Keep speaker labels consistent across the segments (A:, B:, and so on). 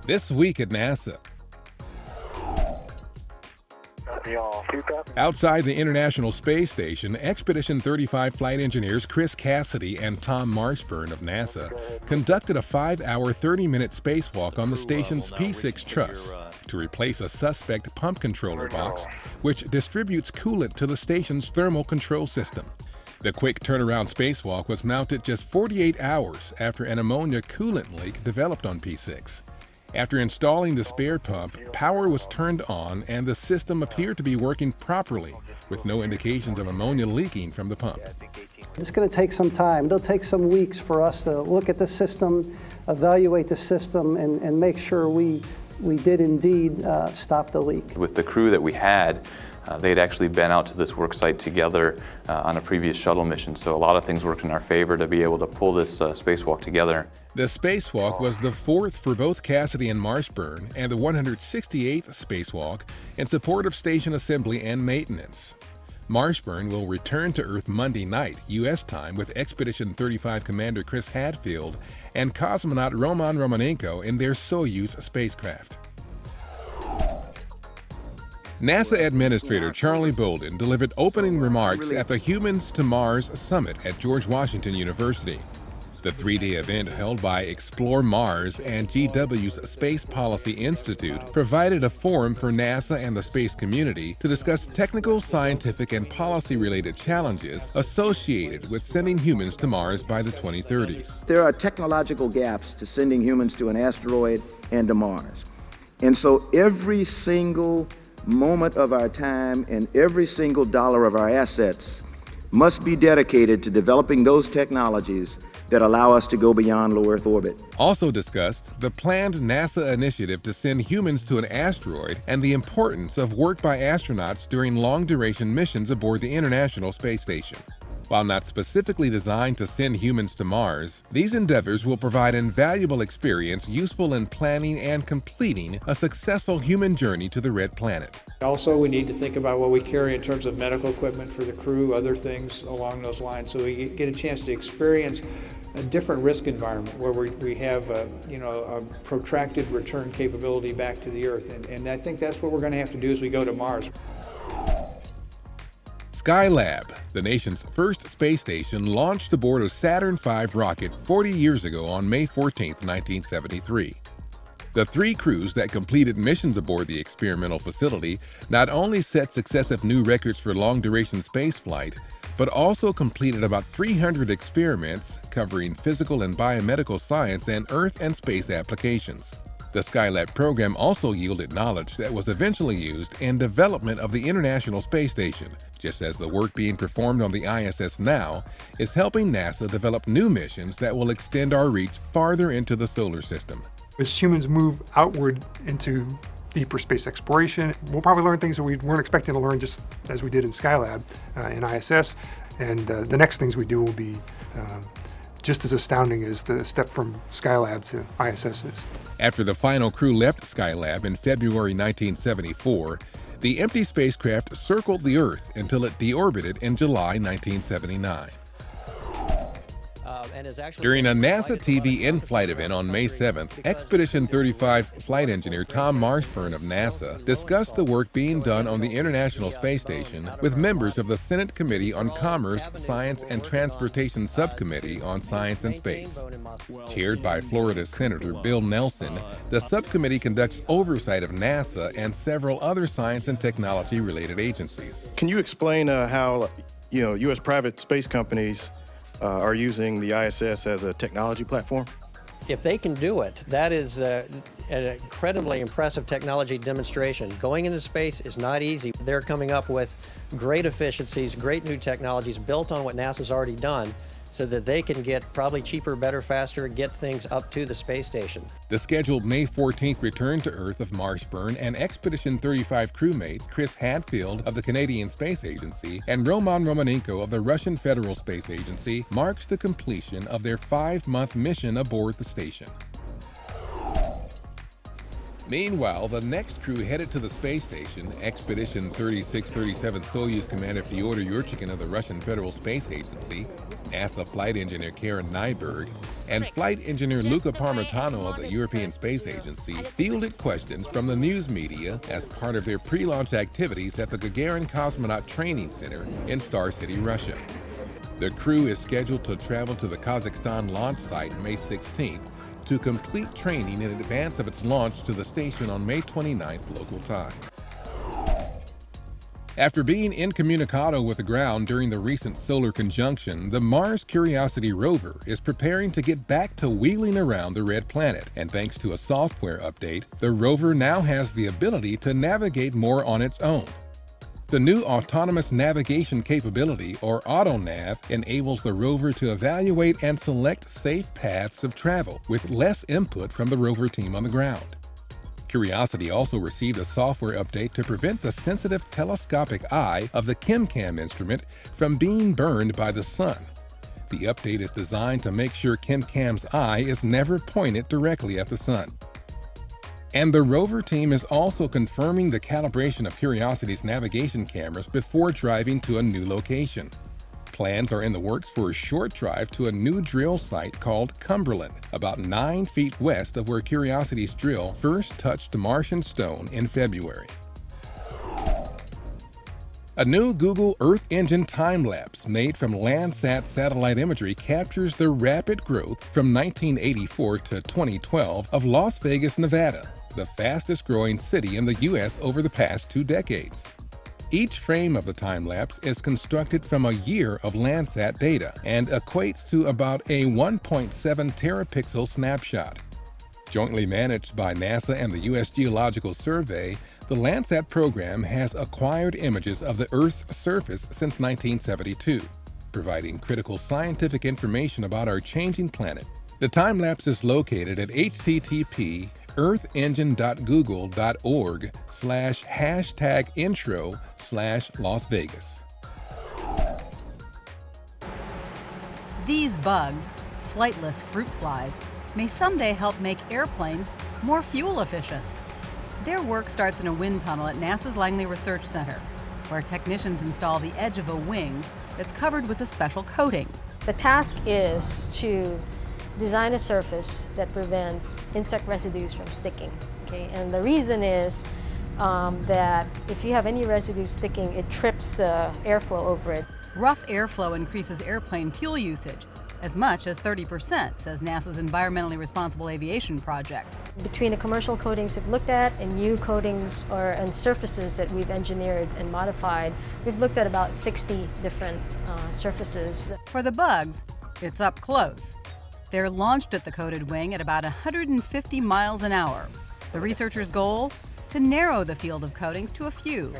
A: This week at NASA. Outside the International Space Station, Expedition 35 flight engineers Chris Cassidy and Tom Marshburn of NASA conducted a 5-hour, 30-minute spacewalk on the station's P6 truss to replace a suspect pump controller box, which distributes coolant to the station's thermal control system. The quick turnaround spacewalk was mounted just 48 hours after an ammonia coolant leak developed on P6. After installing the spare pump, power was turned on and the system appeared to be working properly, with no indications of ammonia leaking from the pump.
B: It's going to take some time. It'll take some weeks for us to look at the system, evaluate the system, and make sure we did indeed stop the leak.
C: With the crew that we had, they had actually been out to this work site together on a previous shuttle mission, so a lot of things worked in our favor to be able to pull this spacewalk together.
A: The spacewalk was the fourth for both Cassidy and Marshburn, and the 168th spacewalk in support of station assembly and maintenance. Marshburn will return to Earth Monday night, U.S. time, with Expedition 35 Commander Chris Hadfield and cosmonaut Roman Romanenko in their Soyuz spacecraft. NASA Administrator Charlie Bolden delivered opening remarks at the Humans to Mars Summit at George Washington University. The three-day event held by Explore Mars and GW's Space Policy Institute provided a forum for NASA and the space community to discuss technical, scientific, and policy-related challenges associated with sending humans to Mars by the 2030s.
D: There are technological gaps to sending humans to an asteroid and to Mars. And so every single moment of our time and every single dollar of our assets must be dedicated to developing those technologies that allow us to go beyond low Earth orbit.
A: Also discussed the planned NASA initiative to send humans to an asteroid and the importance of work by astronauts during long-duration missions aboard the International Space Station. While not specifically designed to send humans to Mars, these endeavors will provide invaluable experience useful in planning and completing a successful human journey to the Red Planet.
E: Also, we need to think about what we carry in terms of medical equipment for the crew, other things along those lines, so we get a chance to experience a different risk environment where we have a protracted return capability back to the Earth. And I think that's what we're going to have to do as we go to Mars.
A: Skylab, the nation's first space station, launched aboard a Saturn V rocket 40 years ago on May 14, 1973. The three crews that completed missions aboard the experimental facility not only set successive new records for long-duration spaceflight, but also completed about 300 experiments covering physical and biomedical science and Earth and space applications. The Skylab program also yielded knowledge that was eventually used in development of the International Space Station, just as the work being performed on the ISS now is helping NASA develop new missions that will extend our reach farther into the solar system.
F: As humans move outward into deeper space exploration, we'll probably learn things that we weren't expecting to learn, just as we did in Skylab and ISS, and the next things we do will be just as astounding as the step from Skylab to ISS is.
A: After the final crew left Skylab in February 1974, the empty spacecraft circled the Earth until it deorbited in July 1979. During a NASA TV in-flight event on May 7th, Expedition 35 flight engineer Tom Marshburn of NASA discussed the work being done on the International Space Station with members of the Senate Committee on Commerce, Science, and Transportation Subcommittee on Science and Space. Chaired by Florida Senator Bill Nelson, the subcommittee conducts oversight of NASA and several other science and technology-related agencies.
G: Can you explain how, U.S. private space companies are using the ISS as a technology platform?
H: If they can do it, that is an incredibly impressive technology demonstration. Going into space is not easy. They're coming up with great efficiencies, great new technologies built on what NASA's already done, so that they can get probably cheaper, better, faster, get things up to the space station.
A: The scheduled May 14th return to Earth of Marshburn and Expedition 35 crewmates Chris Hadfield of the Canadian Space Agency and Roman Romanenko of the Russian Federal Space Agency marks the completion of their 5-month mission aboard the station. Meanwhile, the next crew headed to the space station, Expedition 3637 Soyuz Commander Fyodor Yurchikhin of the Russian Federal Space Agency, NASA flight engineer Karen Nyberg, and flight engineer Luca Parmitano of the European Space Agency fielded questions from the news media as part of their pre-launch activities at the Gagarin Cosmonaut Training Center in Star City, Russia. The crew is scheduled to travel to the Kazakhstan launch site May 16th to complete training in advance of its launch to the station on May 29th local time. After being incommunicado with the ground during the recent solar conjunction, the Mars Curiosity rover is preparing to get back to wheeling around the red planet, and thanks to a software update, the rover now has the ability to navigate more on its own. The new Autonomous Navigation Capability, or AutoNav, enables the rover to evaluate and select safe paths of travel with less input from the rover team on the ground. Curiosity also received a software update to prevent the sensitive telescopic eye of the ChemCam instrument from being burned by the sun. The update is designed to make sure ChemCam's eye is never pointed directly at the sun. And the rover team is also confirming the calibration of Curiosity's navigation cameras before driving to a new location. Plans are in the works for a short drive to a new drill site called Cumberland, about 9 feet west of where Curiosity's drill first touched Martian stone in February. A new Google Earth Engine time-lapse made from Landsat satellite imagery captures the rapid growth from 1984 to 2012 of Las Vegas, Nevada, the fastest-growing city in the U.S. over the past 2 decades. Each frame of the time-lapse is constructed from a year of Landsat data and equates to about a 1.7 terapixel snapshot. Jointly managed by NASA and the U.S. Geological Survey, the Landsat program has acquired images of the Earth's surface since 1972, providing critical scientific information about our changing planet. The time-lapse is located at http://earthengine.google.org/#intro/Las Vegas.
I: These bugs, flightless fruit flies, may someday help make airplanes more fuel efficient. Their work starts in a wind tunnel at NASA's Langley Research Center, where technicians install the edge of a wing that's covered with a special coating.
J: The task is to design a surface that prevents insect residues from sticking. Okay? And the reason is that if you have any residue sticking, it trips the airflow over it.
I: Rough airflow increases airplane fuel usage as much as 30%, says NASA's Environmentally Responsible Aviation Project.
J: Between the commercial coatings we've looked at and new coatings and surfaces that we've engineered and modified, we've looked at about 60 different surfaces.
I: For the bugs, it's up close. They're launched at the coated wing at about 150 miles an hour. The researchers' goal? To narrow the field of coatings to a few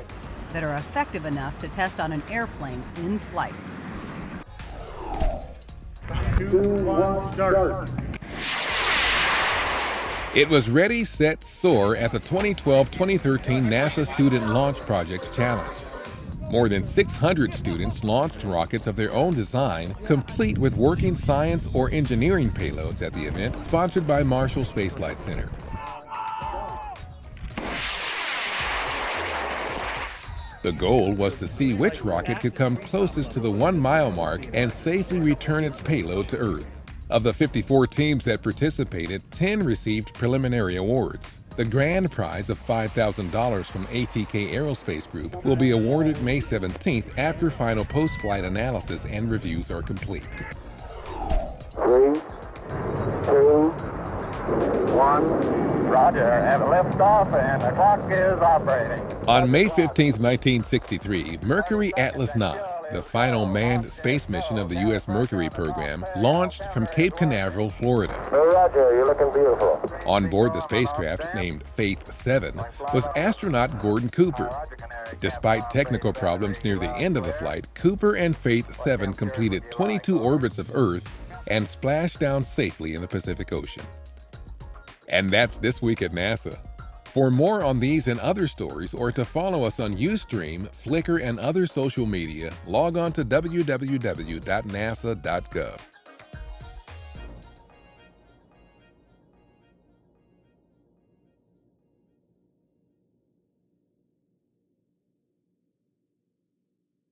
I: that are effective enough to test on an airplane in flight.
K: 2, 1, start.
A: It was Ready, Set, Soar at the 2012-2013 NASA Student Launch Projects Challenge. More than 600 students launched rockets of their own design, complete with working science or engineering payloads at the event, sponsored by Marshall Space Flight Center. The goal was to see which rocket could come closest to the 1-mile mark and safely return its payload to Earth. Of the 54 teams that participated, 10 received preliminary awards. The grand prize of $5,000 from ATK Aerospace Group will be awarded May 17th after final post-flight analysis and reviews are complete.
K: 3, 2, 1. Roger, have a liftoff and the clock is operating.
A: On May 15, 1963, Mercury Atlas 9, the final manned space mission of the U.S. Mercury program, launched from Cape Canaveral, Florida.
K: Hey, Roger, you're looking beautiful.
A: On board the spacecraft, named Faith 7, was astronaut Gordon Cooper. Despite technical problems near the end of the flight, Cooper and Faith 7 completed 22 orbits of Earth and splashed down safely in the Pacific Ocean. And that's This Week at NASA. For more on these and other stories, or to follow us on Ustream, Flickr, and other social media, log on to www.nasa.gov.